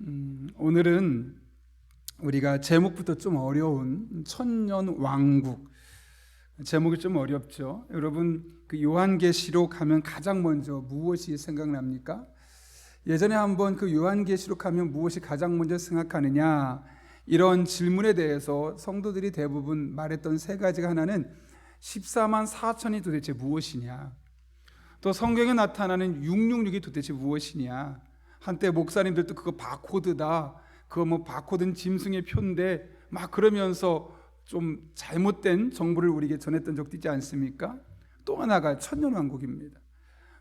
오늘은 우리가 제목부터 좀 어려운 천년왕국, 제목이 좀 어렵죠. 여러분, 그 요한계시록 하면 가장 먼저 무엇이 생각납니까? 예전에 한번 그 요한계시록 하면 무엇이 가장 먼저 생각하느냐, 이런 질문에 대해서 성도들이 대부분 말했던 세 가지가, 하나는 14만 4천이 도대체 무엇이냐, 또 성경에 나타나는 666이 도대체 무엇이냐, 한때 목사님들도 그거 바코드다, 그거 뭐 바코드는 짐승의 표인데 막 그러면서 좀 잘못된 정보를 우리에게 전했던 적도 있지 않습니까? 또 하나가 천년왕국입니다.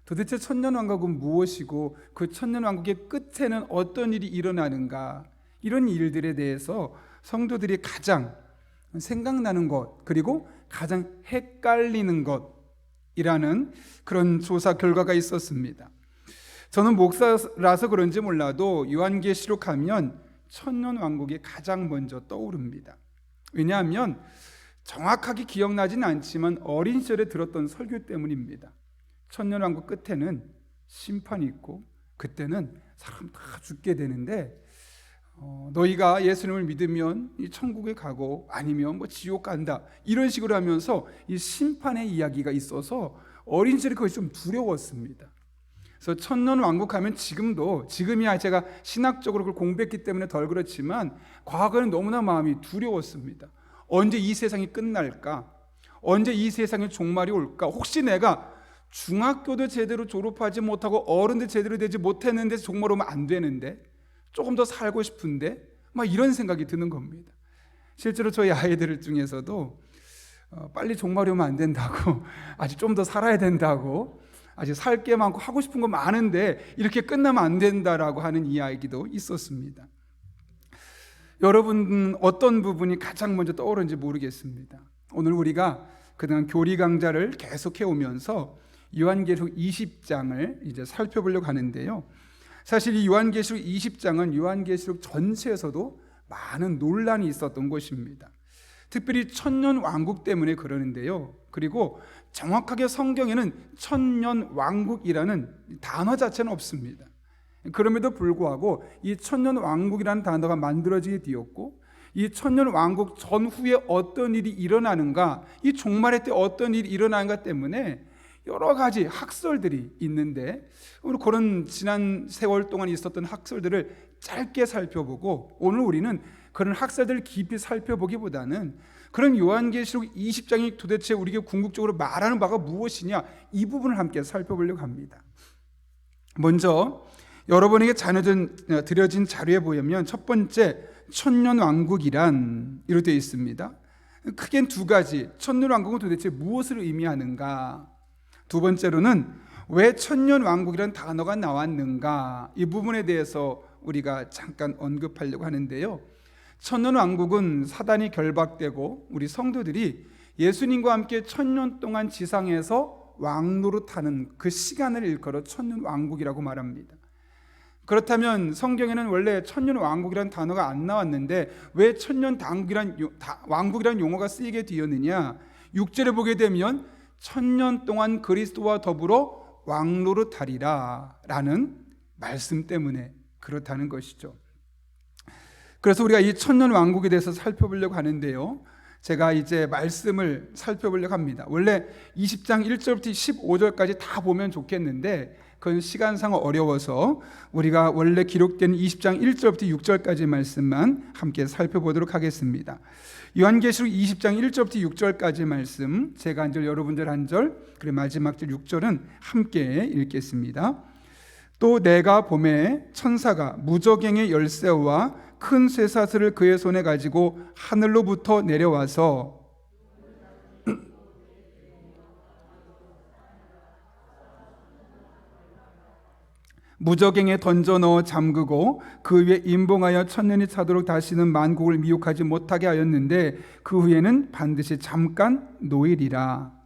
도대체 천년왕국은 무엇이고 그 천년왕국의 끝에는 어떤 일이 일어나는가, 이런 일들에 대해서 성도들이 가장 생각나는 것, 그리고 가장 헷갈리는 것이라는 그런 조사 결과가 있었습니다. 저는 목사라서 그런지 몰라도 요한계시록 하면 천년왕국이 가장 먼저 떠오릅니다. 왜냐하면 정확하게 기억나진 않지만 어린 시절에 들었던 설교 때문입니다. 천년왕국 끝에는 심판이 있고 그때는 사람 다 죽게 되는데, 너희가 예수님을 믿으면 이 천국에 가고 아니면 뭐 지옥 간다, 이런 식으로 하면서 이 심판의 이야기가 있어서 어린 시절에 그것이 좀 두려웠습니다. 그래서 천년왕국 하면 지금이야 제가 신학적으로 그걸 공부했기 때문에 덜 그렇지만 과거에는 너무나 마음이 두려웠습니다. 언제 이 세상이 끝날까? 언제 이 세상에 종말이 올까? 혹시 내가 중학교도 제대로 졸업하지 못하고 어른도 제대로 되지 못했는데 종말 오면 안 되는데, 조금 더 살고 싶은데, 막 이런 생각이 드는 겁니다. 실제로 저희 아이들 중에서도 빨리 종말이 오면 안 된다고, 아직 좀 더 살아야 된다고, 아직 살 게 많고 하고 싶은 거 많은데 이렇게 끝나면 안 된다라고 하는 이야기도 있었습니다. 여러분은 어떤 부분이 가장 먼저 떠오르는지 모르겠습니다. 오늘 우리가 그동안 교리 강좌를 계속해 오면서 요한계시록 20장을 이제 살펴보려고 하는데요. 사실 이 요한계시록 20장은 요한계시록 전체에서도 많은 논란이 있었던 것입니다. 특별히 천년왕국 때문에 그러는데요. 그리고 정확하게 성경에는 천년왕국이라는 단어 자체는 없습니다. 그럼에도 불구하고 이 천년왕국이라는 단어가 만들어지게 되었고, 이 천년왕국 전후에 어떤 일이 일어나는가, 이 종말의 때 어떤 일이 일어나는가 때문에 여러 가지 학설들이 있는데, 오늘 그런 지난 세월 동안 있었던 학설들을 짧게 살펴보고, 오늘 우리는 그런 학설들을 깊이 살펴보기보다는 그런 요한계시록 20장이 도대체 우리에게 궁극적으로 말하는 바가 무엇이냐, 이 부분을 함께 살펴보려고 합니다. 먼저 여러분에게 드려진 자료에 보면 첫 번째, 천년왕국이란 이렇게 되어 있습니다. 크게는 두 가지, 천년왕국은 도대체 무엇을 의미하는가, 두 번째로는 왜 천년왕국이라는 단어가 나왔는가, 이 부분에 대해서 우리가 잠깐 언급하려고 하는데요. 천년왕국은 사단이 결박되고 우리 성도들이 예수님과 함께 천년 동안 지상에서 왕노릇하는 그 시간을 일컬어 천년왕국이라고 말합니다. 그렇다면 성경에는 원래 천년왕국이라는 단어가 안 나왔는데 왜 천년왕국이라는 용어가 쓰이게 되었느냐, 6절에 보게 되면 천년 동안 그리스도와 더불어 왕노릇하리라 라는 말씀 때문에 그렇다는 것이죠. 그래서 우리가 이 천년왕국에 대해서 살펴보려고 하는데요, 제가 이제 말씀을 살펴보려고 합니다. 원래 20장 1절부터 15절까지 다 보면 좋겠는데 그건 시간상 어려워서 우리가 원래 기록된 20장 1절부터 6절까지 말씀만 함께 살펴보도록 하겠습니다. 요한계시록 20장 1절부터 6절까지 말씀, 제가 한 절 여러분들 한 절, 그리고 마지막 절 6절은 함께 읽겠습니다. 또 내가 보매 천사가 무저갱의 열쇠와 큰 쇠사슬을 그의 손에 가지고 하늘로부터 내려와서 무저갱에 던져 넣어 잠그고 그 위에 임봉하여 천년이 차도록 다시는 만국을 미혹하지 못하게 하였는데 그 후에는 반드시 잠깐 노일이라.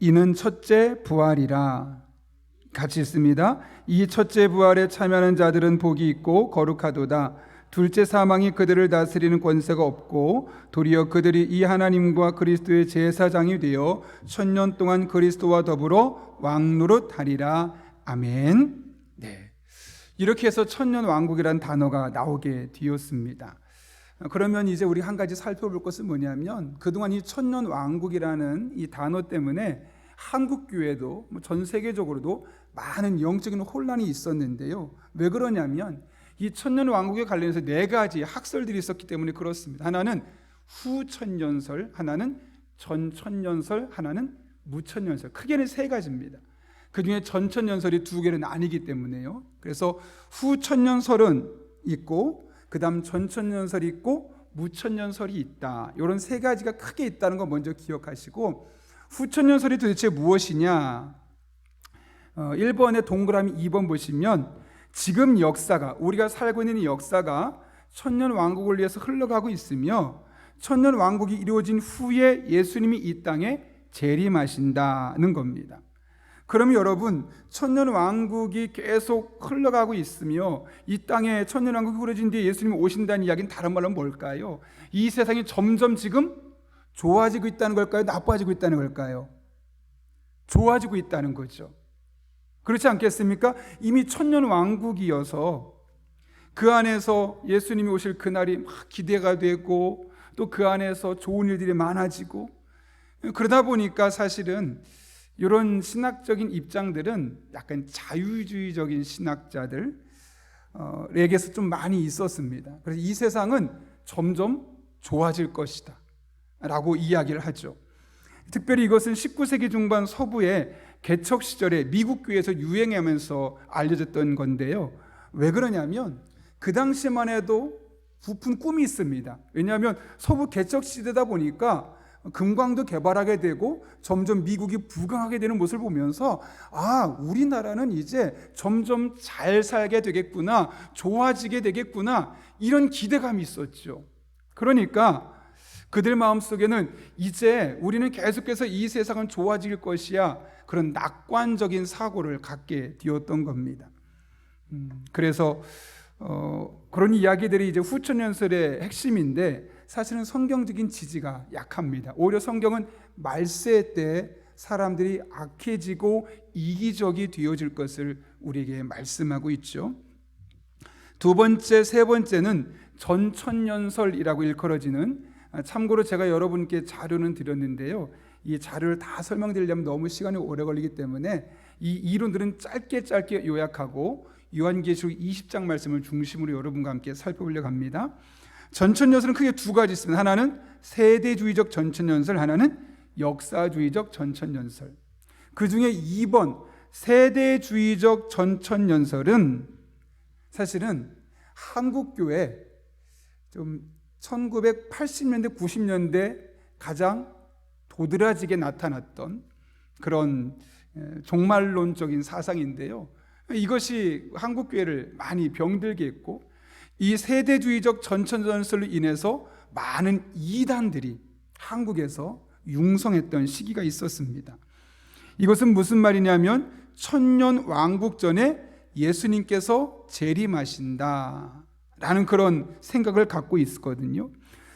이는 첫째 부활이라. 같이 있습니다. 이 첫째 부활에 참여하는 자들은 복이 있고 거룩하도다. 둘째 사망이 그들을 다스리는 권세가 없고 도리어 그들이 이 하나님과 그리스도의 제사장이 되어 천년 동안 그리스도와 더불어 왕노릇하리라. 아멘. 네. 이렇게 해서 천년 왕국이라는 단어가 나오게 되었습니다. 그러면 이제 우리 한 가지 살펴볼 것은 뭐냐면, 그동안 이 천년 왕국이라는 이 단어 때문에 한국 교회도 전 세계적으로도 많은 영적인 혼란이 있었는데요. 왜 그러냐면 이 천년 왕국에 관련해서 네 가지 학설들이 있었기 때문에 그렇습니다. 하나는 후천년설, 하나는 전천년설, 하나는 무천년설. 크게는 세 가지입니다. 그 중에 전천년설이 두 개로 나뉘기 때문에요. 그래서 후천년설은 있고, 그 다음 전천년설이 있고, 무천년설이 있다. 이런 세 가지가 크게 있다는 거 먼저 기억하시고, 후천년설이 도대체 무엇이냐? 1번의 동그라미 2번 보시면 지금 역사가, 우리가 살고 있는 이 역사가 천년 왕국을 위해서 흘러가고 있으며, 천년 왕국이 이루어진 후에 예수님이 이 땅에 재림하신다는 겁니다. 그러면 여러분, 천년 왕국이 계속 흘러가고 있으며 이 땅에 천년 왕국이 이루어진 뒤에 예수님이 오신다는 이야기는 다른 말로 뭘까요? 이 세상이 점점 지금 좋아지고 있다는 걸까요? 나빠지고 있다는 걸까요? 좋아지고 있다는 거죠. 그렇지 않겠습니까? 이미 천년 왕국이어서 그 안에서 예수님이 오실 그날이 막 기대가 되고, 또 그 안에서 좋은 일들이 많아지고, 그러다 보니까 사실은 이런 신학적인 입장들은 약간 자유주의적인 신학자들에게서 좀 많이 있었습니다. 그래서 이 세상은 점점 좋아질 것이다 라고 이야기를 하죠. 특별히 이것은 19세기 중반 서부의 개척 시절에 미국 교회에서 유행하면서 알려졌던 건데요. 왜 그러냐면 그 당시만 해도 부푼 꿈이 있습니다. 왜냐하면 서부 개척 시대다 보니까 금광도 개발하게 되고 점점 미국이 부강하게 되는 모습을 보면서, 우리나라는 이제 점점 잘 살게 되겠구나, 좋아지게 되겠구나, 이런 기대감이 있었죠. 그러니까 그들 마음속에는 이제 우리는 계속해서 이 세상은 좋아질 것이야, 그런 낙관적인 사고를 갖게 되었던 겁니다. 그래서 그런 이야기들이 이제 후천년설의 핵심인데, 사실은 성경적인 지지가 약합니다. 오히려 성경은 말세 때 사람들이 악해지고 이기적이 되어질 것을 우리에게 말씀하고 있죠. 두 번째, 세 번째는 전천년설이라고 일컬어지는, 참고로 제가 여러분께 자료는 드렸는데요, 이 자료를 다 설명드리려면 너무 시간이 오래 걸리기 때문에 이 이론들은 짧게 요약하고 요한계시록 20장 말씀을 중심으로 여러분과 함께 살펴보려고 합니다. 전천년설은 크게 두 가지 있습니다. 하나는 세대주의적 전천년설, 하나는 역사주의적 전천년설. 그 중에 2번 세대주의적 전천년설은 사실은 한국교회 좀 1980년대 90년대 가장 도드라지게 나타났던 그런 종말론적인 사상인데요, 이것이 한국교회를 많이 병들게 했고, 이 세대주의적 전천년설로 인해서 많은 이단들이 한국에서 융성했던 시기가 있었습니다. 이것은 무슨 말이냐면 천년 왕국 전에 예수님께서 재림하신다라는 그런 생각을 갖고 있었거든요.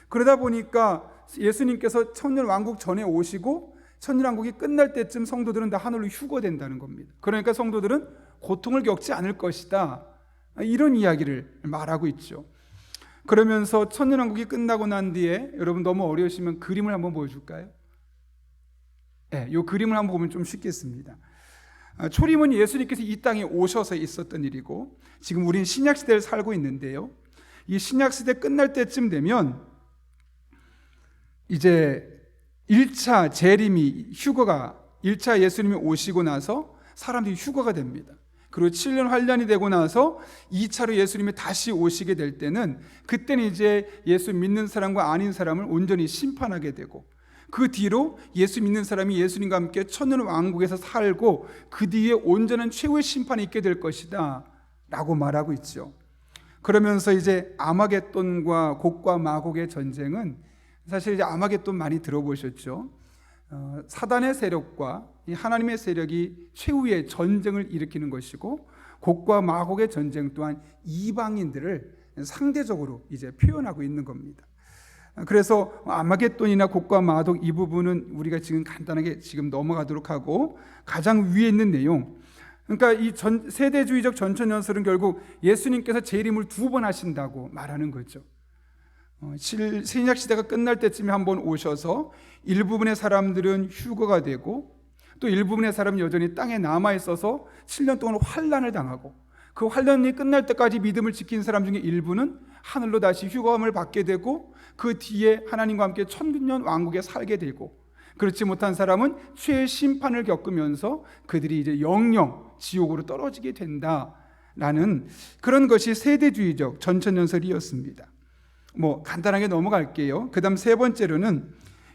그러다 보니까 예수님께서 천년 왕국 전에 오시고 천년 왕국이 끝날 때쯤 성도들은 다 하늘로 휴거된다는 겁니다. 그러니까 성도들은 고통을 겪지 않을 것이다, 이런 이야기를 말하고 있죠. 그러면서 천년왕국이 끝나고 난 뒤에, 여러분 너무 어려우시면 그림을 한번 보여줄까요? 네, 이 그림을 한번 보면 좀 쉽겠습니다. 초림은 예수님께서 이 땅에 오셔서 있었던 일이고, 지금 우리는 신약시대를 살고 있는데요, 이 신약시대 끝날 때쯤 되면 이제 1차 재림이, 휴거가, 1차 예수님이 오시고 나서 사람들이 휴거가 됩니다. 그리고 7년 환란이 되고 나서 2차로 예수님이 다시 오시게 될 때는, 그때는 이제 예수 믿는 사람과 아닌 사람을 온전히 심판하게 되고, 그 뒤로 예수 믿는 사람이 예수님과 함께 천년 왕국에서 살고 그 뒤에 온전한 최후의 심판이 있게 될 것이다 라고 말하고 있죠. 그러면서 이제 아마겟돈과 곡과 마곡의 전쟁은, 사실 이제 아마겟돈 많이 들어보셨죠. 사단의 세력과 이 하나님의 세력이 최후의 전쟁을 일으키는 것이고, 곡과 마곡의 전쟁 또한 이방인들을 상대적으로 이제 표현하고 있는 겁니다. 그래서 아마겟돈이나 곡과 마곡 이 부분은 우리가 지금 간단하게 지금 넘어가도록 하고, 가장 위에 있는 내용, 그러니까 이 세대주의적 전천연설은 결국 예수님께서 재림을 2번 하신다고 말하는 거죠. 신약 시대가 끝날 때쯤에 한번 오셔서 일부분의 사람들은 휴거가 되고, 또 일부분의 사람은 여전히 땅에 남아 있어서 7년 동안 환난을 당하고, 그 환난이 끝날 때까지 믿음을 지킨 사람 중에 일부는 하늘로 다시 휴거함을 받게 되고, 그 뒤에 하나님과 함께 천년 왕국에 살게 되고, 그렇지 못한 사람은 죄의 심판을 겪으면서 그들이 이제 영영 지옥으로 떨어지게 된다라는 그런 것이 세대주의적 전천연설이었습니다. 간단하게 넘어갈게요. 그 다음 세 번째로는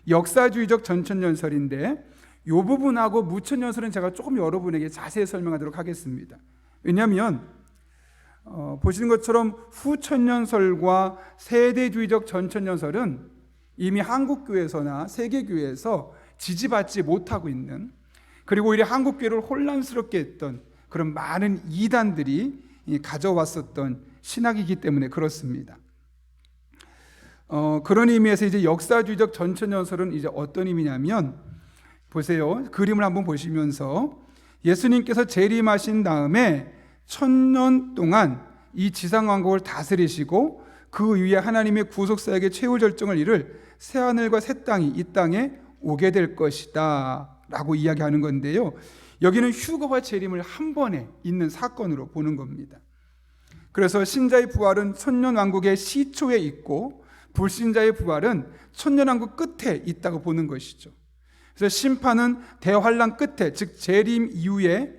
역사주의적 전천연설인데, 이 부분하고 무천연설은 제가 조금 여러분에게 자세히 설명하도록 하겠습니다. 왜냐하면 보시는 것처럼 후천연설과 세대주의적 전천연설은 이미 한국교회에서나 세계교회에서 지지받지 못하고 있는, 그리고 오히려 한국교회를 혼란스럽게 했던 그런 많은 이단들이 가져왔었던 신학이기 때문에 그렇습니다. 그런 의미에서 이제 역사주의적 전천연설은 이제 어떤 의미냐면, 보세요. 그림을 한번 보시면서 예수님께서 재림하신 다음에 1000년 동안 이 지상왕국을 다스리시고, 그 위에 하나님의 구속사역의 최후 절정을 이룰 새하늘과 새 땅이 이 땅에 오게 될 것이다 라고 이야기하는 건데요, 여기는 휴거와 재림을 한 번에 있는 사건으로 보는 겁니다. 그래서 신자의 부활은 천년왕국의 시초에 있고, 불신자의 부활은 천년왕국 끝에 있다고 보는 것이죠. 그래서 심판은 대환란 끝에, 즉 재림 이후에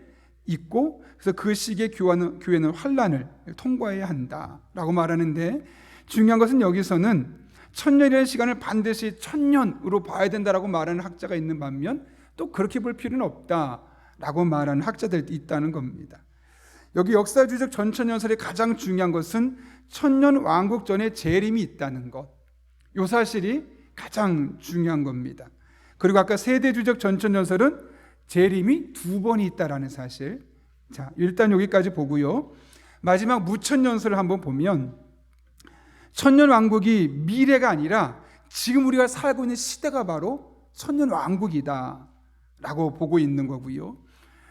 있고, 그래서 그 시기에 교회는 환란을 통과해야 한다라고 말하는데, 중요한 것은 여기서는 천년이라는 시간을 반드시 1000년으로 봐야 된다라고 말하는 학자가 있는 반면, 또 그렇게 볼 필요는 없다라고 말하는 학자들도 있다는 겁니다. 여기 역사주의적 전천연설의 가장 중요한 것은 천년 왕국 전에 재림이 있다는 것, 이 사실이 가장 중요한 겁니다. 그리고 아까 세대주의적 전천연설은 재림이 2번이 있다라는 사실. 자, 일단 여기까지 보고요. 마지막 무천연설을 한번 보면, 천년 왕국이 미래가 아니라 지금 우리가 살고 있는 시대가 바로 천년 왕국이다 라고 보고 있는 거고요.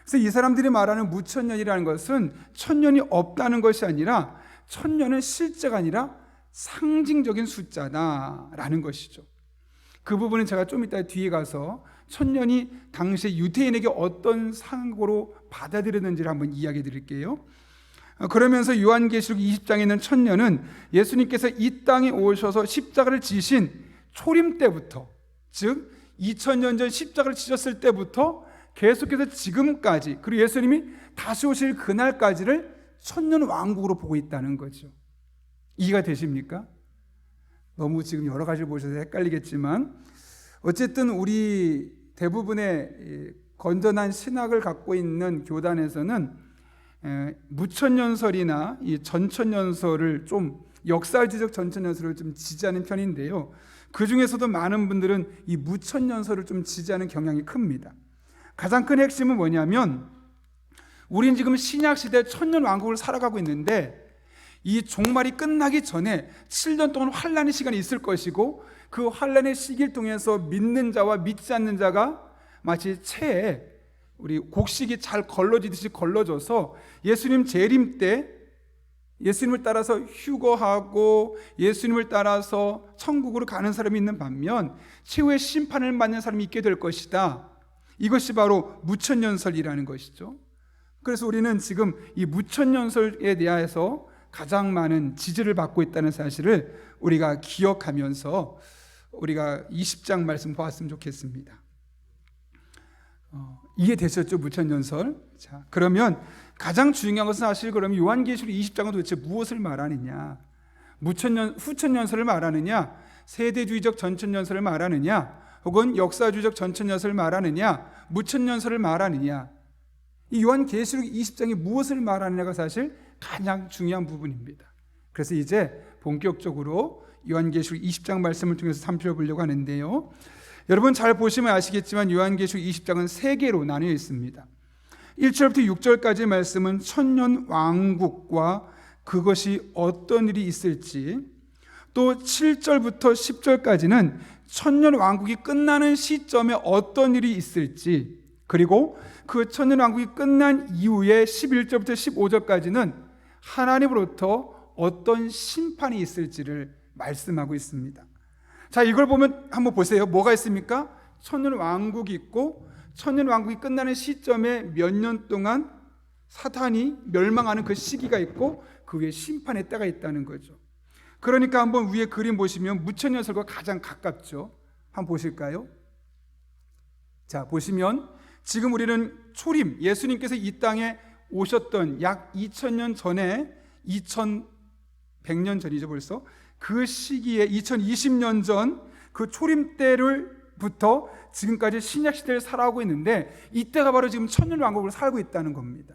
그래서 이 사람들이 말하는 무천년이라는 것은 천년이 없다는 것이 아니라, 천년은 실제가 아니라 상징적인 숫자다라는 것이죠. 그 부분은 제가 좀 이따 뒤에 가서 천년이 당시에 유대인에게 어떤 상고로 받아들였는지를 한번 이야기해 드릴게요. 그러면서 요한계시록 20장에 있는 천년은 예수님께서 이 땅에 오셔서 십자가를 지신 초림 때부터, 즉 2000년 전 십자가를 지셨을 때부터 계속해서 지금까지, 그리고 예수님이 다시 오실 그날까지를 천년 왕국으로 보고 있다는 거죠. 이해가 되십니까? 너무 지금 여러 가지를 보셔서 헷갈리겠지만, 어쨌든 우리 대부분의 건전한 신학을 갖고 있는 교단에서는 무천연설이나 이 전천연설을 좀, 역사주의적 전천연설을 좀 지지하는 편인데요, 그 중에서도 많은 분들은 이 무천연설을 좀 지지하는 경향이 큽니다. 가장 큰 핵심은 뭐냐면, 우린 지금 신약시대 천년 왕국을 살아가고 있는데, 이 종말이 끝나기 전에 7년 동안 환란의 시간이 있을 것이고, 그 환란의 시기를 통해서 믿는 자와 믿지 않는 자가 마치 채에 우리 곡식이 잘 걸러지듯이 걸러져서 예수님 재림 때 예수님을 따라서 휴거하고 예수님을 따라서 천국으로 가는 사람이 있는 반면, 최후의 심판을 받는 사람이 있게 될 것이다. 이것이 바로 무천연설이라는 것이죠. 그래서 우리는 지금 이 무천연설에 대해서 가장 많은 지지를 받고 있다는 사실을 우리가 기억하면서 우리가 20장 말씀 보았으면 좋겠습니다. 이해되셨죠? 무천연설. 자, 그러면 가장 중요한 것은 사실 그러면 요한계시록 20장은 도대체 무엇을 말하느냐? 후천연설을 말하느냐? 세대주의적 전천연설을 말하느냐? 혹은 역사주의적 전천연설을 말하느냐? 무천연설을 말하느냐? 이 요한계시록 20장이 무엇을 말하느냐가 사실 가장 중요한 부분입니다. 그래서 이제 본격적으로 요한계시록 20장 말씀을 통해서 살펴보려고 하는데요, 여러분 잘 보시면 아시겠지만 요한계시록 20장은 3개로 나뉘어 있습니다. 1절부터 6절까지의 말씀은 천년 왕국과 그것이 어떤 일이 있을지, 또 7절부터 10절까지는 천년 왕국이 끝나는 시점에 어떤 일이 있을지, 그리고 그 천년 왕국이 끝난 이후에 11절부터 15절까지는 하나님으로부터 어떤 심판이 있을지를 말씀하고 있습니다. 자, 이걸 보면 한번 보세요. 뭐가 있습니까? 천년 왕국이 있고, 천년 왕국이 끝나는 시점에 몇 년 동안 사탄이 멸망하는 그 시기가 있고, 그 위에 심판의 때가 있다는 거죠. 그러니까 한번 위에 그림 보시면 무천년설과 가장 가깝죠. 한번 보실까요? 자, 보시면 지금 우리는 초림, 예수님께서 이 땅에 오셨던 약 2000년 전에, 2100년 전이죠 벌써, 그 시기에 2020년 전 그 초림 때를부터 지금까지 신약 시대를 살아오고 있는데, 이때가 바로 지금 천년 왕국을 살고 있다는 겁니다.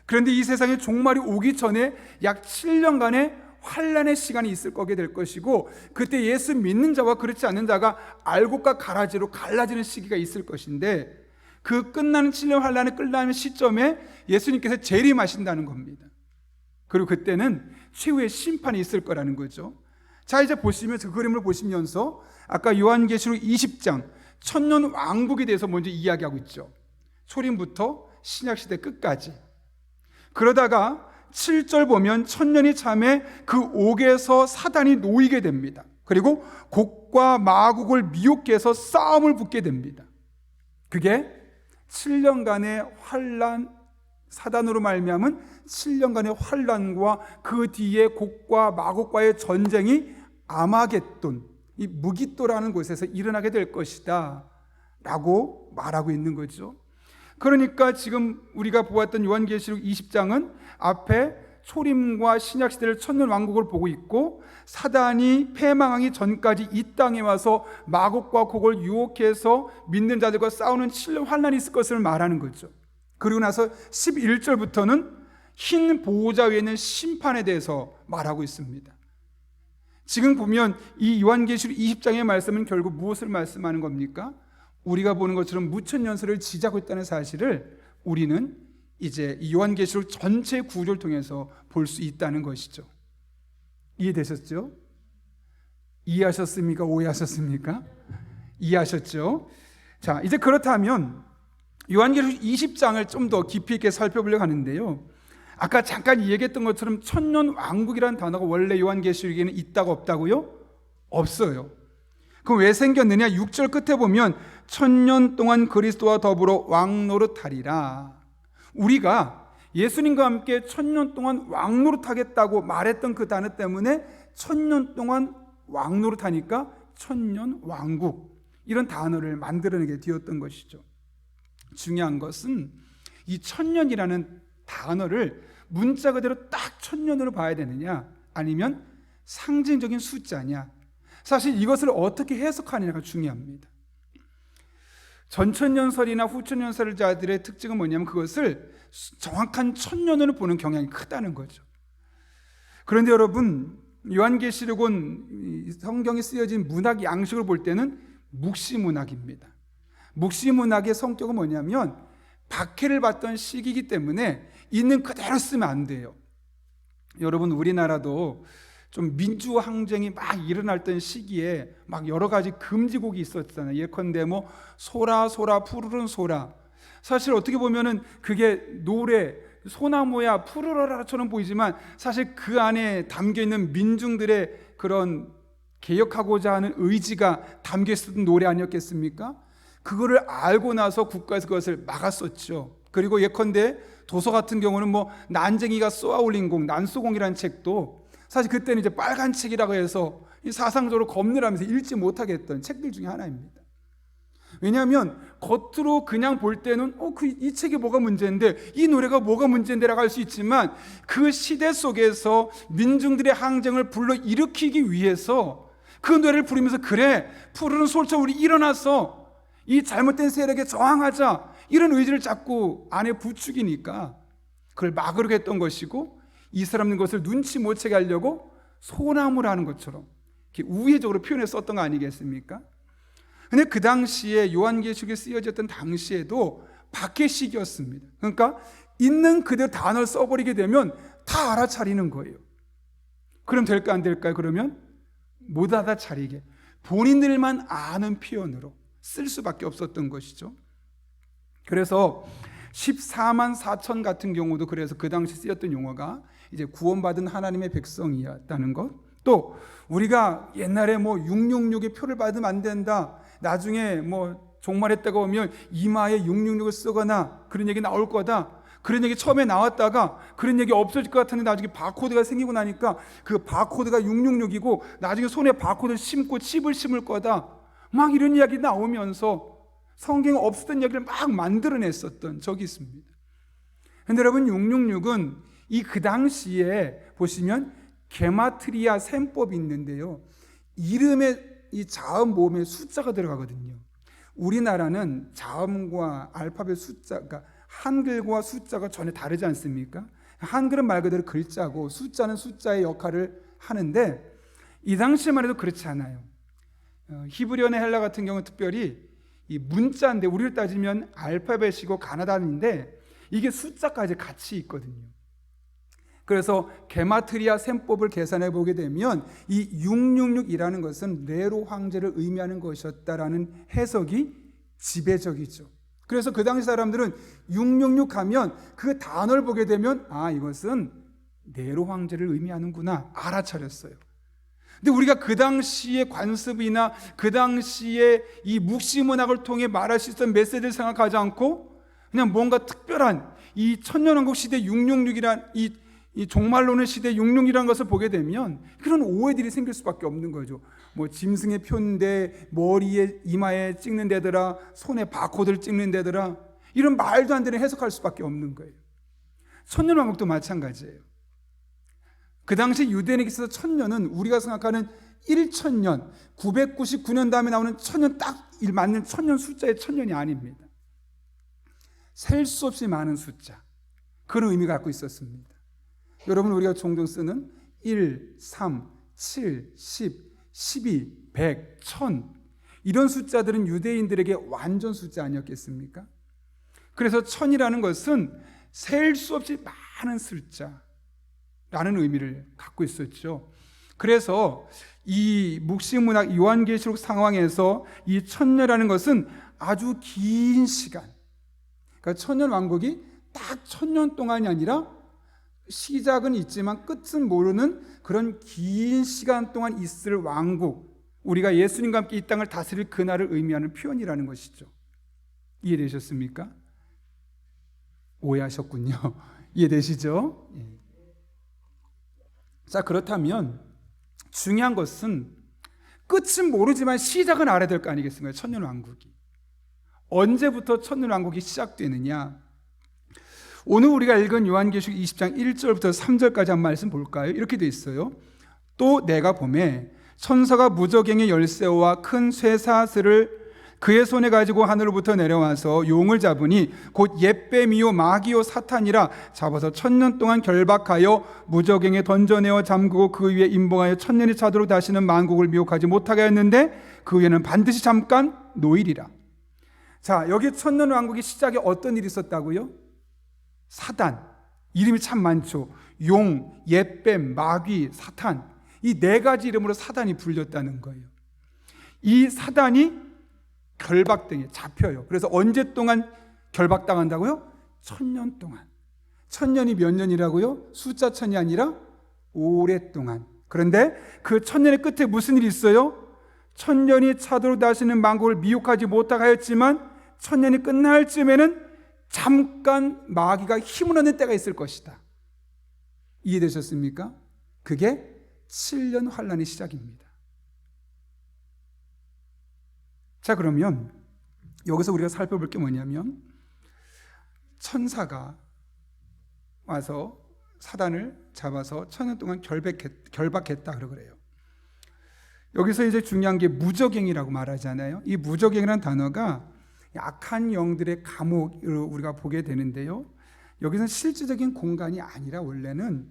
그런데 이 세상에 종말이 오기 전에 약 7년간의 환란의 시간이 있을 거게 될 것이고, 그때 예수 믿는 자와 그렇지 않는 자가 알곡과 가라지로 갈라지는 시기가 있을 것인데, 그 끝나는 7년 환란이 끝나는 시점에 예수님께서 재림하신다는 겁니다. 그리고 그때는 최후의 심판이 있을 거라는 거죠. 자, 이제 보시면 그 그림을 보시면서 아까 요한계시록 20장 천년 왕국에 대해서 먼저 이야기하고 있죠. 초림부터 신약시대 끝까지. 그러다가 7절 보면 천년이 참에 그 옥에서 사단이 놓이게 됩니다. 그리고 곡과 마곡을 미혹게 해서 싸움을 붙게 됩니다. 그게 7년간의 환란, 사단으로 말미암은 7년간의 환란과 그 뒤에 곡과 마곡과의 전쟁이 아마겟돈, 이 무기또라는 곳에서 일어나게 될 것이다 라고 말하고 있는 거죠. 그러니까 지금 우리가 보았던 요한계시록 20장은 앞에 초림과 신약시대를 천년 왕국을 보고 있고, 사단이 패망하기 전까지 이 땅에 와서 마곡과 곡을 유혹해서 믿는 자들과 싸우는 7년 환란이 있을 것을 말하는 거죠. 그리고 나서 11절부터는 흰 보호자 위에 있는 심판에 대해서 말하고 있습니다. 지금 보면 이 요한계시록 20장의 말씀은 결국 무엇을 말씀하는 겁니까? 우리가 보는 것처럼 무천년설을 지지하고 있다는 사실을 우리는 이제 이 요한계시록 전체 구조를 통해서 볼 수 있다는 것이죠. 이해되셨죠? 이해하셨습니까? 오해하셨습니까? 이해하셨죠? 자, 이제 그렇다면 요한계시록 20장을 좀 더 깊이 있게 살펴보려고 하는데요, 아까 잠깐 얘기했던 것처럼 천년 왕국이라는 단어가 원래 요한계시록에는 있다고 없다고요? 없어요. 그럼 왜 생겼느냐? 6절 끝에 보면 천년 동안 그리스도와 더불어 왕노릇하리라. 우리가 예수님과 함께 천년 동안 왕노릇하겠다고 말했던 그 단어 때문에 천년 동안 왕노릇하니까 천년 왕국, 이런 단어를 만들어내게 되었던 것이죠. 중요한 것은 이 천년이라는 단어를 문자 그대로 딱 천년으로 봐야 되느냐, 아니면 상징적인 숫자냐, 사실 이것을 어떻게 해석하느냐가 중요합니다. 전천년설이나 후천년설자들의 특징은 뭐냐면 그것을 정확한 천년으로 보는 경향이 크다는 거죠. 그런데 여러분, 요한계시록은 성경에 쓰여진 문학 양식으로 볼 때는 묵시문학입니다. 묵시문학의 성격은 뭐냐면 박해를 받던 시기이기 때문에 있는 그대로 쓰면 안 돼요. 여러분, 우리나라도 좀 민주항쟁이 막 일어날 시기에 막 여러 가지 금지곡이 있었잖아요. 예컨대 뭐 소라 소라 푸르른 소라, 사실 어떻게 보면은 그게 노래 소나무야 푸르러라처럼 보이지만 사실 그 안에 담겨있는 민중들의 그런 개혁하고자 하는 의지가 담겨있었던 노래 아니었겠습니까? 그거를 알고 나서 국가에서 그것을 막았었죠. 그리고 예컨대 도서 같은 경우는 뭐 난쟁이가 쏘아올린 곡, 난쏘공이라는 책도 사실 그때는 이제 빨간 책이라고 해서 사상적으로 겁을 하면서 읽지 못하게 했던 책들 중에 하나입니다. 왜냐하면 겉으로 그냥 볼 때는 이 책이 뭐가 문제인데, 이 노래가 뭐가 문제인데라고 할 수 있지만, 그 시대 속에서 민중들의 항쟁을 불러일으키기 위해서 그 노래를 부르면서, 그래 푸르른 소리처럼 우리 일어나서 이 잘못된 세력에 저항하자, 이런 의지를 자꾸 안에 부추기니까 그걸 막으려고 했던 것이고, 이 사람은 것을 눈치 못 채게 하려고 소나무라는 것처럼 이렇게 우회적으로 표현해 썼던 거 아니겠습니까? 근데 그 당시에 요한계시록에 쓰여졌던 당시에도 박해식이었습니다. 그러니까 있는 그대로 단어를 써버리게 되면 다 알아차리는 거예요. 그럼 될까 안 될까요? 그러면 못 알아차리게 본인들만 아는 표현으로 쓸 수밖에 없었던 것이죠. 그래서 14만 4천 같은 경우도 그래서 그 당시 쓰였던 용어가 이제 구원받은 하나님의 백성이었다는 것. 또 우리가 옛날에 666의 표를 받으면 안 된다. 나중에 종말했다가 오면 이마에 666을 쓰거나 그런 얘기 나올 거다. 그런 얘기 처음에 나왔다가 그런 얘기 없어질 것 같은데 나중에 바코드가 생기고 나니까 그 바코드가 666이고 나중에 손에 바코드를 심고 칩을 심을 거다. 막 이런 이야기 나오면서 성경에 없었던 이야기를 막 만들어냈었던 적이 있습니다. 그런데 여러분 666은 그 당시에 보시면 게마트리아 셈법이 있는데요. 이름에 이 자음 모음에 숫자가 들어가거든요. 우리나라는 자음과 알파벳 숫자, 그러니까 한글과 숫자가 전혀 다르지 않습니까? 한글은 말 그대로 글자고 숫자는 숫자의 역할을 하는데 이 당시만 해도 그렇지 않아요. 히브리어나 헬라 같은 경우는 특별히 이 문자인데 우리를 따지면 알파벳이고 가나단인데 이게 숫자까지 같이 있거든요. 그래서 게마트리아 셈법을 계산해 보게 되면 이 666이라는 것은 네로 황제를 의미하는 것이었다라는 해석이 지배적이죠. 그래서 그 당시 사람들은 666 하면 그 단어를 보게 되면 이것은 네로 황제를 의미하는구나 알아차렸어요. 근데 우리가 그 당시의 관습이나 그 당시의 이 묵시문학을 통해 말할 수 있었던 메시지를 생각하지 않고 그냥 뭔가 특별한 이 천년왕국 시대 666이란 이 종말론의 시대 666이라는 것을 보게 되면 그런 오해들이 생길 수밖에 없는 거죠. 짐승의 표인데 머리에 이마에 찍는 데더라, 손에 바코드를 찍는 데더라, 이런 말도 안 되는 해석할 수밖에 없는 거예요. 천년왕국도 마찬가지예요. 그 당시 유대인에게 있어서 천년은 우리가 생각하는 1천년 999년 다음에 나오는 천년 딱 맞는 천년 숫자의 천년이 아닙니다. 셀 수 없이 많은 숫자, 그런 의미가 갖고 있었습니다. 여러분 우리가 종종 쓰는 1, 3, 7, 10, 12, 100, 1000 이런 숫자들은 유대인들에게 완전 숫자 아니었겠습니까? 그래서 1000이라는 것은 셀 수 없이 많은 숫자라는 의미를 갖고 있었죠. 그래서 이 묵시문학 요한계시록 상황에서 이 천년이라는 것은 아주 긴 시간, 그러니까 천년 왕국이 딱 1000년 동안이 아니라 시작은 있지만 끝은 모르는 그런 긴 시간 동안 있을 왕국, 우리가 예수님과 함께 이 땅을 다스릴 그날을 의미하는 표현이라는 것이죠. 이해되셨습니까? 오해하셨군요. 이해되시죠? 자, 그렇다면 중요한 것은 끝은 모르지만 시작은 알아야 될 거 아니겠습니까? 천년왕국이 언제부터 천년왕국이 시작되느냐? 오늘 우리가 읽은 요한계시록 20장 1절부터 3절까지 한 말씀 볼까요? 이렇게 되어 있어요. 또 내가 보매 천사가 무저갱의 열쇠와 큰 쇠사슬을 그의 손에 가지고 하늘로부터 내려와서 용을 잡으니 곧 옛뱀이요 마귀요 사탄이라 잡아서 1000년 동안 결박하여 무저갱에 던져내어 잠그고 그 위에 임봉하여 1000년이 차도록 다시는 만국을 미혹하지 못하게 했는데 그 위에는 반드시 잠깐 노일이라. 자, 여기 천년 왕국의 시작에 어떤 일이 있었다고요? 사단, 이름이 참 많죠. 용, 옛뱀, 마귀, 사탄, 이 네 가지 이름으로 사단이 불렸다는 거예요. 이 사단이 결박등에 잡혀요. 그래서 언제 동안 결박당한다고요? 1000년 동안. 1000년이 몇 년이라고요? 숫자 1000이 아니라 오랫동안. 그런데 그 1000년의 끝에 무슨 일이 있어요? 1000년이 차도록 다시는 만국을 미혹하지 못하게 하였지만 1000년이 끝날 쯤에는 잠깐 마귀가 힘을 얻는 때가 있을 것이다. 이해되셨습니까? 그게 7년 환란의 시작입니다. 자, 그러면 여기서 우리가 살펴볼 게 뭐냐면 천사가 와서 사단을 잡아서 1000년 동안 결박했다 그래요. 여기서 이제 중요한 게 무저갱이라고 말하잖아요. 이 무저갱이라는 단어가 악한 영들의 감옥으로 우리가 보게 되는데요. 여기서는 실질적인 공간이 아니라 원래는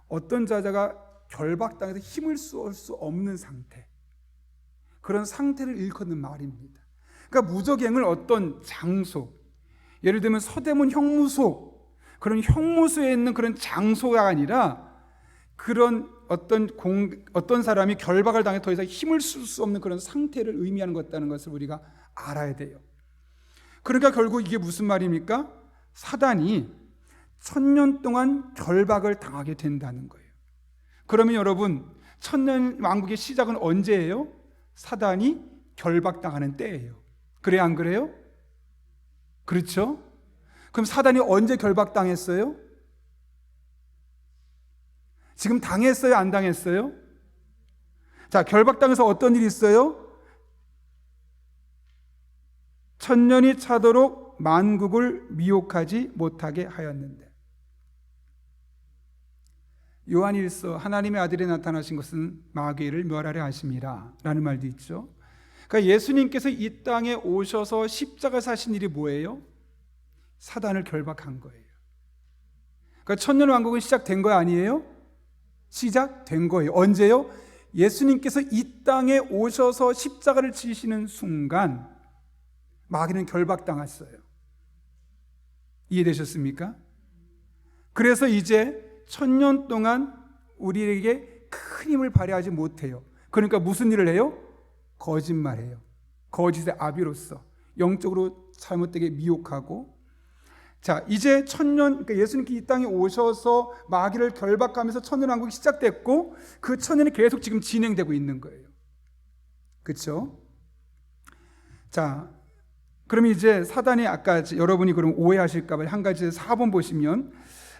어떤 자가 결박당해서 힘을 쏠 수 없는 상태, 그런 상태를 일컫는 말입니다. 그러니까 무적행을 어떤 장소, 예를 들면 서대문 형무소, 그런 형무소에 있는 그런 장소가 아니라 그런 어떤 사람이 결박을 당해 더 이상 힘을 쓸 수 없는 그런 상태를 의미하는 것다는 것을 우리가 알아야 돼요. 그러니까 결국 이게 무슨 말입니까? 사단이 1000년 동안 결박을 당하게 된다는 거예요. 그러면 여러분, 1000년 왕국의 시작은 언제예요? 사단이 결박당하는 때예요. 그래요, 안 그래요? 그렇죠? 그럼 사단이 언제 결박당했어요? 지금 당했어요, 안 당했어요? 자, 결박당해서 어떤 일이 있어요? 1000년이 차도록 만국을 미혹하지 못하게 하였는데. 요한일서, 하나님의 아들이 나타나신 것은 마귀를 멸하려 하심이라 라는 말도 있죠. 그러니까 예수님께서 이 땅에 오셔서 십자가 사신 일이 뭐예요? 사단을 결박한 거예요. 그러니까 1000년 왕국은 시작된 거 아니에요? 시작된 거예요. 언제요? 예수님께서 이 땅에 오셔서 십자가를 지시는 순간 마귀는 결박당했어요. 이해되셨습니까? 그래서 이제 1000년 동안 우리에게 큰 힘을 발휘하지 못해요. 그러니까 무슨 일을 해요? 거짓말해요. 거짓의 아비로서 영적으로 잘못되게 미혹하고, 자, 이제 1000년, 그러니까 예수님께서 이 땅에 오셔서 마귀를 결박하면서 1000년 왕국이 시작됐고, 그 1000년이 계속 지금 진행되고 있는 거예요. 그렇죠? 자, 그럼 이제 사단이, 아까 여러분이 그럼 오해하실까 봐 한 가지 4번 보시면,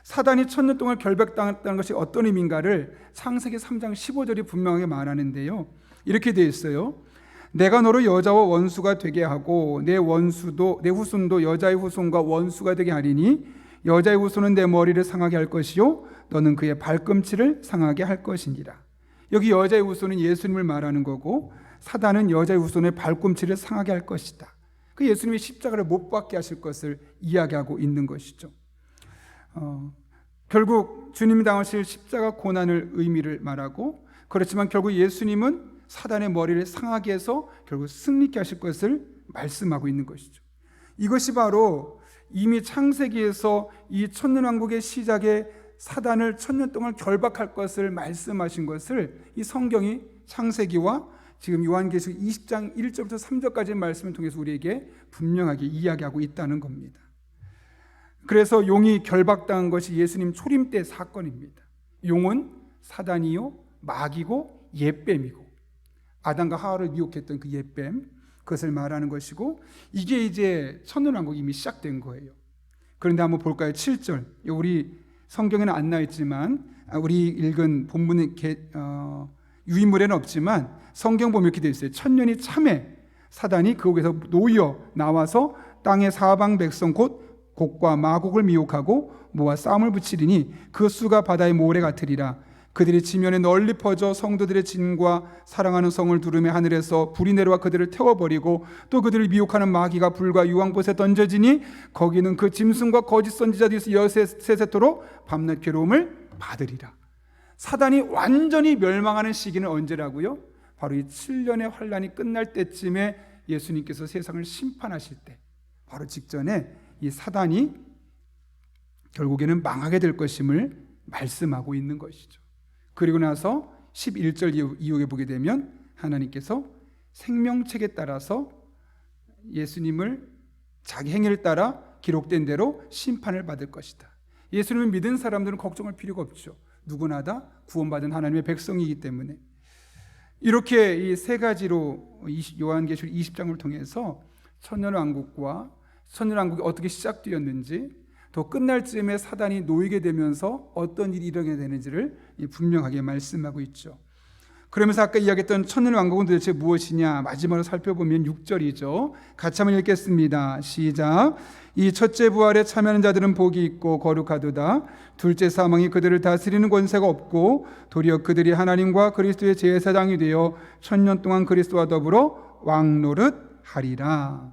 사단이 1000년 동안 결박당했다는 것이 어떤 의미인가를 창세기 3장 15절이 분명하게 말하는데요. 이렇게 되어 있어요. 내가 너를 여자와 원수가 되게 하고 내 후손도 여자의 후손과 원수가 되게 하리니 여자의 후손은 내 머리를 상하게 할 것이요 너는 그의 발꿈치를 상하게 할 것이니라. 여기 여자의 후손은 예수님을 말하는 거고, 사단은 여자의 후손의 발꿈치를 상하게 할 것이다. 그 예수님이 십자가를 못 박게 하실 것을 이야기하고 있는 것이죠. 결국 주님이 당하실 십자가 고난을 의미를 말하고, 그렇지만 결국 예수님은 사단의 머리를 상하게 해서 결국 승리케 하실 것을 말씀하고 있는 것이죠. 이것이 바로 이미 창세기에서 이 1000년 왕국의 시작에 사단을 1000년 동안 결박할 것을 말씀하신 것을 이 성경이 창세기와 지금 요한계시록 20장 1절부터 3절까지의 말씀을 통해서 우리에게 분명하게 이야기하고 있다는 겁니다. 그래서 용이 결박당한 것이 예수님 초림 때 사건입니다. 용은 사단이요 마귀고 옛뱀이고, 아담과 하와를 미혹했던 그 옛뱀, 그것을 말하는 것이고, 이게 이제 1000년 왕국이 이미 시작된 거예요. 그런데 한번 볼까요? 7절. 우리 성경에는 안 나와 있지만, 우리 읽은 본문의 유인물에는 없지만 성경 보면 이렇게 되어 있어요. 1000년이 참에 사단이 그곳에서 놓여 나와서 땅의 사방 백성 곧 곡과 마곡을 미혹하고 모아 싸움을 붙이리니 그 수가 바다의 모래 같으리라. 그들이 지면에 널리 퍼져 성도들의 진과 사랑하는 성을 두르며 하늘에서 불이 내려와 그들을 태워버리고, 또 그들을 미혹하는 마귀가 불과 유황못에 던져지니 거기는 그 짐승과 거짓 선지자들이 여세세토록 밤낮 괴로움을 받으리라. 사단이 완전히 멸망하는 시기는 언제라고요? 바로 이 7년의 환란이 끝날 때쯤에 예수님께서 세상을 심판하실 때, 바로 직전에 이 사단이 결국에는 망하게 될 것임을 말씀하고 있는 것이죠. 그리고 나서 11절 이후에 보게 되면 하나님께서 생명책에 따라서 예수님을 자기 행위를 따라 기록된 대로 심판을 받을 것이다. 예수님을 믿은 사람들은 걱정할 필요가 없죠. 누구나 다 구원받은 하나님의 백성이기 때문에. 이렇게 이 세 가지로 요한계시록 20장을 통해서 천년왕국과 천년왕국이 어떻게 시작되었는지, 또 끝날 즈음에 사단이 놓이게 되면서 어떤 일이 일어나게 되는지를 분명하게 말씀하고 있죠. 그러면서 아까 이야기했던 천년왕국은 도대체 무엇이냐, 마지막으로 살펴보면 6절이죠. 같이 한번 읽겠습니다. 시작. 이 첫째 부활에 참여하는 자들은 복이 있고 거룩하도다. 둘째 사망이 그들을 다스리는 권세가 없고 도리어 그들이 하나님과 그리스도의 제사장이 되어 1000년 동안 그리스도와 더불어 왕노릇하리라.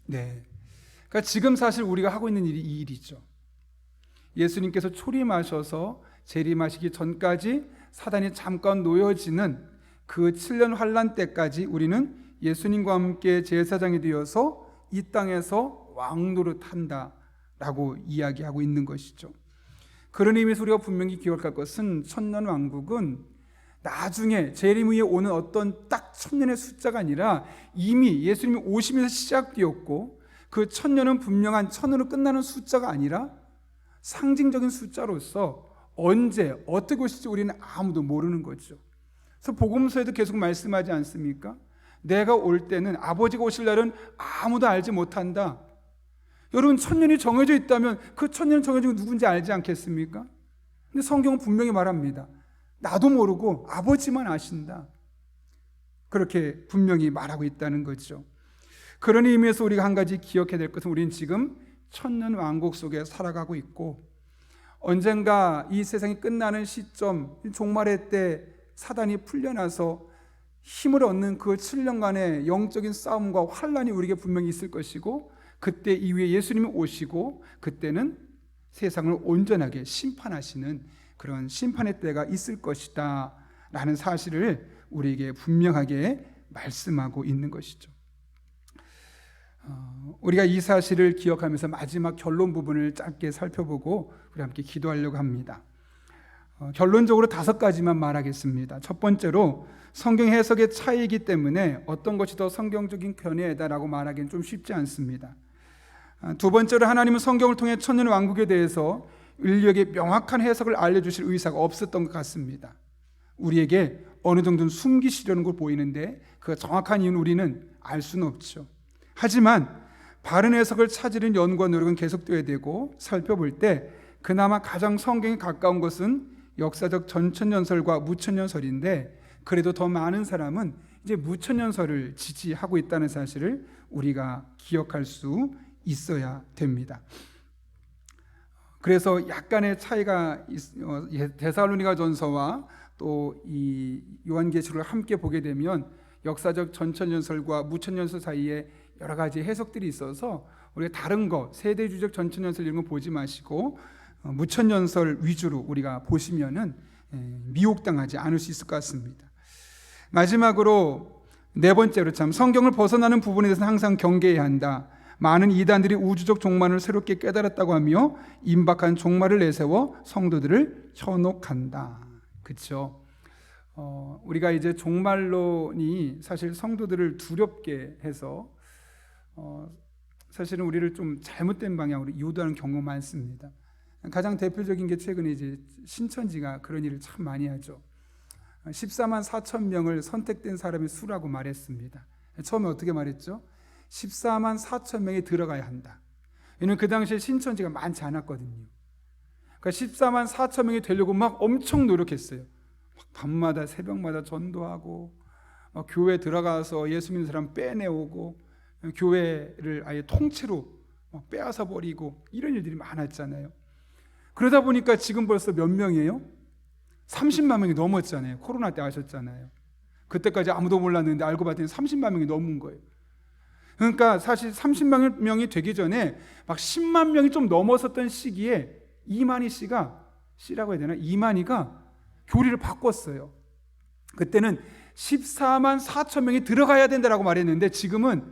네. 그러니까 지금 사실 우리가 하고 있는 일이 이 일이죠. 예수님께서 초림하셔서 재림하시기 전까지 사단이 잠깐 놓여지는 그 7년 환란 때까지 우리는 예수님과 함께 제사장이 되어서 이 땅에서 왕 노릇한다라고 이야기하고 있는 것이죠. 그런 의미에서 우리가 분명히 기억할 것은 천년왕국은 나중에 재림 후에 오는 어떤 딱 천년의 숫자가 아니라 이미 예수님이 오시면서 시작되었고, 그 천년은 분명한 천으로 끝나는 숫자가 아니라 상징적인 숫자로서 언제 어떻게 오실지 우리는 아무도 모르는 거죠. 그래서 복음서에도 계속 말씀하지 않습니까? 내가 올 때는, 아버지가 오실 날은 아무도 알지 못한다. 여러분, 천년이 정해져 있다면 그 천년이 정해진 건 누군지 알지 않겠습니까? 근데 성경은 분명히 말합니다. 나도 모르고 아버지만 아신다. 그렇게 분명히 말하고 있다는 거죠. 그런 의미에서 우리가 한 가지 기억해야 될 것은, 우리는 지금 천년 왕국 속에 살아가고 있고, 언젠가 이 세상이 끝나는 시점, 종말의 때 사단이 풀려나서 힘을 얻는 그 7년간의 영적인 싸움과 환란이 우리에게 분명히 있을 것이고, 그때 이후에 예수님이 오시고 그때는 세상을 온전하게 심판하시는 그런 심판의 때가 있을 것이다 라는 사실을 우리에게 분명하게 말씀하고 있는 것이죠. 우리가 이 사실을 기억하면서 마지막 결론 부분을 짧게 살펴보고 우리 함께 기도하려고 합니다. 결론적으로 5가지만 말하겠습니다. 첫 번째로, 성경 해석의 차이이기 때문에 어떤 것이 더 성경적인 견해다라고 말하기는 좀 쉽지 않습니다. 두 번째로, 하나님은 성경을 통해 천년 왕국에 대해서 인류에게 명확한 해석을 알려주실 의사가 없었던 것 같습니다. 우리에게 어느 정도는 숨기시려는 걸 보이는데 그 정확한 이유는 우리는 알 수는 없죠. 하지만 바른 해석을 찾으려는 연구와 노력은 계속되어야 되고, 살펴볼 때 그나마 가장 성경에 가까운 것은 역사적 전천년설과 무천년설인데, 그래도 더 많은 사람은 이제 무천년설을 지지하고 있다는 사실을 우리가 기억할 수 있어야 됩니다. 그래서 약간의 차이가 데살로니가 전서와 또 이 요한계시록을 함께 보게 되면 역사적 전천년설과 무천년설 사이에 여러 가지 해석들이 있어서 우리가 다른 거, 세대주적 전천년설 이런 거 보지 마시고 무천년설 위주로 우리가 보시면은 미혹당하지 않을 수 있을 것 같습니다. 마지막으로, 네 번째로, 참 성경을 벗어나는 부분에 대해서는 항상 경계해야 한다. 많은 이단들이 우주적 종말을 새롭게 깨달았다고 하며 임박한 종말을 내세워 성도들을 현혹한다. 그렇죠? 우리가 이제 종말론이 사실 성도들을 두렵게 해서 사실은 우리를 좀 잘못된 방향으로 유도하는 경우가 많습니다. 가장 대표적인 게 최근에 이제 신천지가 그런 일을 참 많이 하죠. 14만 4천 명을 선택된 사람의 수라고 말했습니다. 처음에 어떻게 말했죠? 14만 4천 명이 들어가야 한다. 왜냐하면 그 당시에 신천지가 많지 않았거든요. 그러니까 14만 4천 명이 되려고 막 엄청 노력했어요. 밤마다 새벽마다 전도하고, 교회 들어가서 예수 믿는 사람 빼내오고, 교회를 아예 통째로 빼앗아 버리고, 이런 일들이 많았잖아요. 그러다 보니까 지금 벌써 몇 명이에요? 30만 명이 넘었잖아요. 코로나 때 아셨잖아요. 그때까지 아무도 몰랐는데 알고 봤더니 30만 명이 넘은 거예요. 그러니까 사실 30만 명이 되기 전에 막 10만 명이 좀 넘었었던 시기에 이만희 씨라고 해야 되나? 이만희가 교리를 바꿨어요. 그때는 14만 4천 명이 들어가야 된다라고 말했는데, 지금은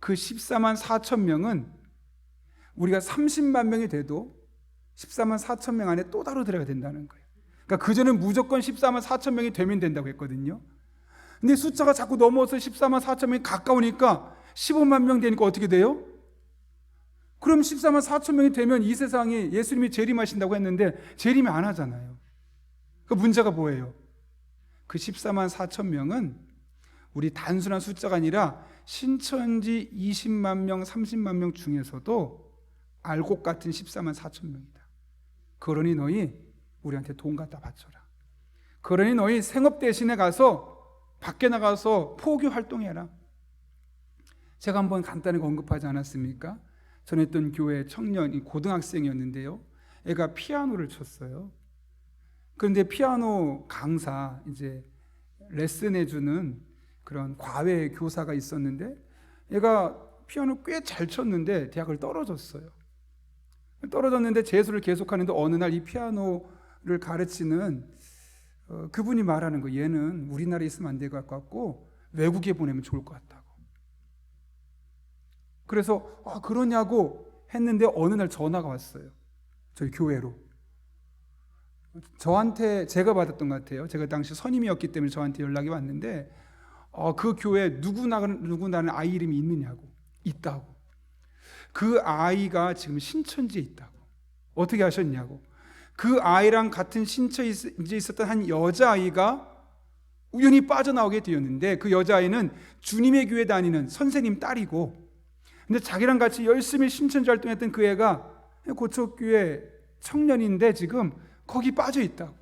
그 14만 4천 명은 우리가 30만 명이 돼도 14만 4천 명 안에 또 따로 들어가야 된다는 거예요. 그러니까 그전엔 무조건 14만 4천 명이 되면 된다고 했거든요. 근데 숫자가 자꾸 넘어서 14만 4천 명이 가까우니까 15만 명 되니까 어떻게 돼요? 그럼 14만 4천 명이 되면 이 세상에 예수님이 재림하신다고 했는데 재림이 안 하잖아요. 그 문제가 뭐예요? 그 14만 4천 명은 우리 단순한 숫자가 아니라 신천지 20만 명, 30만 명 중에서도 알곡 같은 14만 4천 명이다. 그러니 너희 우리한테 돈 갖다 바쳐라. 그러니 너희 생업 대신에 가서 밖에 나가서 포교 활동해라. 제가 한번 간단히 언급하지 않았습니까? 전했던 교회 청년이 고등학생이었는데요. 애가 피아노를 쳤어요. 그런데 피아노 강사, 이제 레슨해주는 그런 과외 교사가 있었는데, 애가 피아노 꽤 잘 쳤는데 대학을 떨어졌어요. 떨어졌는데 재수를 계속하는데 어느 날 이 피아노를 가르치는 그분이 말하는 거, 얘는 우리나라에 있으면 안 될 것 같고 외국에 보내면 좋을 것 같다고. 그래서 그러냐고 했는데 어느 날 전화가 왔어요. 저희 교회로. 저한테 제가 받았던 것 같아요. 제가 당시 선임이었기 때문에 저한테 연락이 왔는데 그 교회에 누구나는 아이 이름이 있느냐고. 있다고. 그 아이가 지금 신천지에 있다고. 어떻게 하셨냐고. 그 아이랑 같은 신천지에 있었던 한 여자아이가 우연히 빠져나오게 되었는데, 그 여자아이는 주님의 교회 다니는 선생님 딸이고, 근데 자기랑 같이 열심히 신천지 활동했던 그 애가 고척교회 청년인데 지금 거기 빠져 있다고.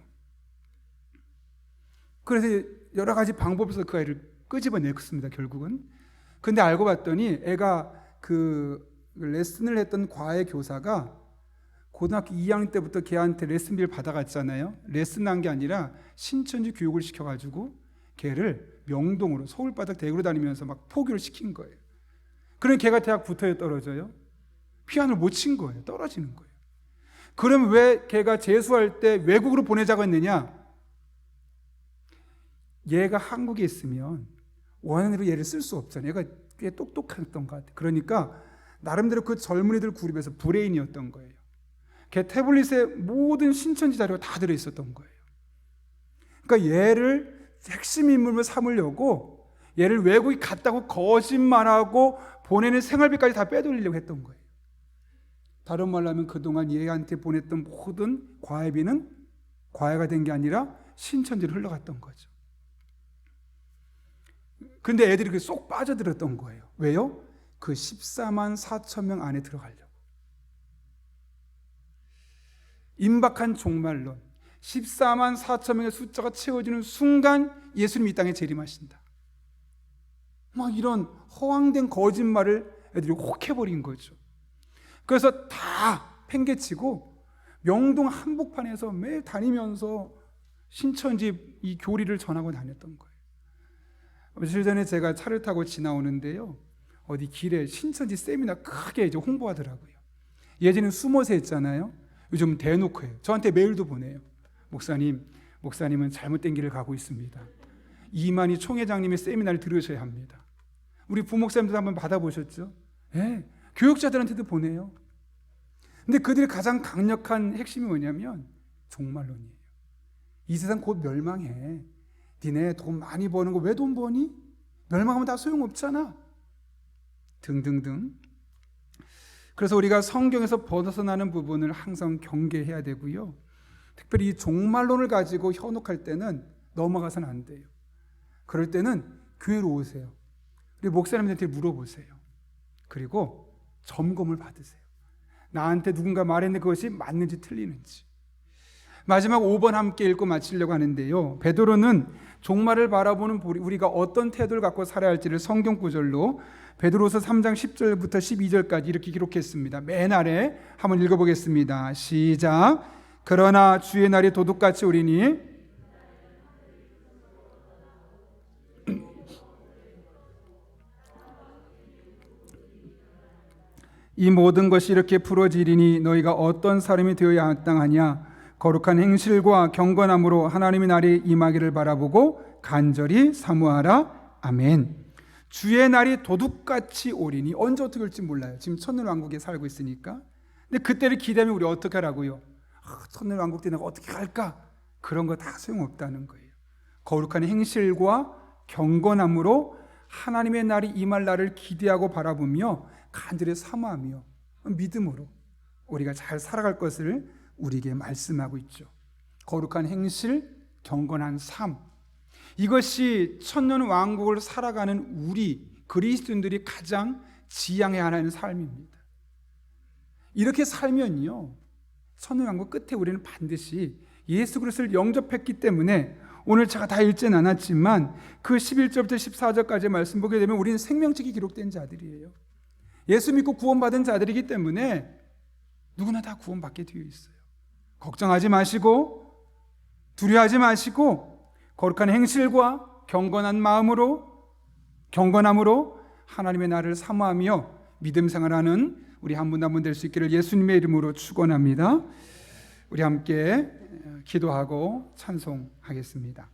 그래서 여러 가지 방법에서 그 아이를 끄집어냈습니다, 결국은. 근데 알고 봤더니 애가 그 레슨을 했던 과외 교사가 고등학교 2학년 때부터 걔한테 레슨비를 받아갔잖아요. 레슨한 게 아니라 신천지 교육을 시켜가지고 걔를 명동으로 서울바닥 대구로 다니면서 막 포교를 시킨 거예요. 그러니 걔가 대학 붙어야 떨어져요. 피아노를 못 친 거예요. 떨어지는 거예요. 그럼 왜 걔가 재수할 때 외국으로 보내자고 했느냐? 얘가 한국에 있으면 원하는 얘를 쓸 수 없잖아요. 얘가 꽤 똑똑했던 것 같아요. 그러니까 나름대로 그 젊은이들 그룹에서 브레인이었던 거예요. 걔 태블릿에 모든 신천지 자료가 다 들어있었던 거예요. 그러니까 얘를 핵심 인물로 삼으려고 얘를 외국에 갔다고 거짓말하고 보내는 생활비까지 다 빼돌리려고 했던 거예요. 다른 말로 하면 그동안 얘한테 보냈던 모든 과외비는 과외가 된 게 아니라 신천지로 흘러갔던 거죠. 근데 애들이 쏙 빠져들었던 거예요. 왜요? 그 14만 4천 명 안에 들어가려고. 임박한 종말론. 14만 4천 명의 숫자가 채워지는 순간 예수님이 이 땅에 재림하신다. 막 이런 허황된 거짓말을 애들이 혹해버린 거죠. 그래서 다 팽개치고 명동 한복판에서 매일 다니면서 신천지 이 교리를 전하고 다녔던 거예요. 며칠 전에 제가 차를 타고 지나오는데요, 어디 길에 신천지 세미나 크게 이제 홍보하더라고요. 예전에는 숨어서 했잖아요. 요즘은 대놓고 해요. 저한테 메일도 보내요. 목사님은 잘못된 길을 가고 있습니다. 이만희 총회장님의 세미나를 들으셔야 합니다. 우리 부목사님들도 한번 받아보셨죠? 네, 교육자들한테도 보내요. 근데 그들의 가장 강력한 핵심이 뭐냐면 종말론이에요. 이 세상 곧 멸망해. 니네 돈 많이 버는 거 왜 돈 버니? 멸망하면 다 소용없잖아. 등등등. 그래서 우리가 성경에서 벗어나는 부분을 항상 경계해야 되고요. 특별히 이 종말론을 가지고 현혹할 때는 넘어가서는 안 돼요. 그럴 때는 교회로 오세요. 우리 목사님한테 물어보세요. 그리고 점검을 받으세요. 나한테 누군가 말했는데 그것이 맞는지 틀리는지. 마지막 5번 함께 읽고 마치려고 하는데요, 베드로는 종말을 바라보는 우리가 어떤 태도를 갖고 살아야 할지를 성경 구절로 베드로서 3장 10절부터 12절까지 이렇게 기록했습니다. 맨 아래 한번 읽어보겠습니다. 시작. 그러나 주의 날이 도둑같이 오리니 이 모든 것이 이렇게 풀어지리니 너희가 어떤 사람이 되어야 합당하냐? 거룩한 행실과 경건함으로 하나님의 날이 임하기를 바라보고 간절히 사모하라. 아멘. 주의 날이 도둑같이 오리니, 언제 어떻게 올지 몰라요. 지금 천년왕국에 살고 있으니까. 근데 그때를 기대하면 우리 어떻게 하라고요? 천년왕국 때 내가 어떻게 할까? 그런 거 다 소용없다는 거예요. 거룩한 행실과 경건함으로 하나님의 날이 임할 날을 기대하고 바라보며 간절히 사모하며 믿음으로 우리가 잘 살아갈 것을 우리에게 말씀하고 있죠. 거룩한 행실, 경건한 삶, 이것이 천년왕국을 살아가는 우리 그리스도인들이 가장 지향해야 하는 삶입니다. 이렇게 살면요, 천년왕국 끝에 우리는 반드시 예수 그리스도를 영접했기 때문에, 오늘 제가 다 읽지는 않았지만 그 11절부터 14절까지의 말씀 보게 되면 우리는 생명책이 기록된 자들이에요. 예수 믿고 구원받은 자들이기 때문에 누구나 다 구원받게 되어 있어요. 걱정하지 마시고 두려워하지 마시고 거룩한 행실과 경건함으로 하나님의 나라를 사모하며 믿음 생활하는 우리 한 분 한 분 될 수 있기를 예수님의 이름으로 축원합니다. 우리 함께 기도하고 찬송하겠습니다.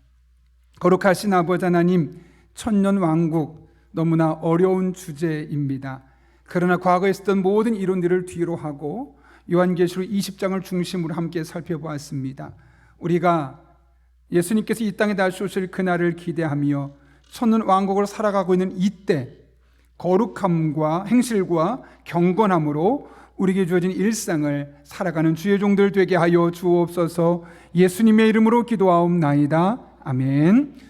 거룩하신 아버지 하나님, 천년 왕국 너무나 어려운 주제입니다. 그러나 과거에 있었던 모든 이론들을 뒤로 하고 요한계시록 20장을 중심으로 함께 살펴보았습니다. 우리가 예수님께서 이 땅에 다시 오실 그날을 기대하며 천년 왕국으로 살아가고 있는 이때 거룩함과 행실과 경건함으로 우리에게 주어진 일상을 살아가는 주의 종들 되게 하여 주옵소서. 예수님의 이름으로 기도하옵나이다. 아멘.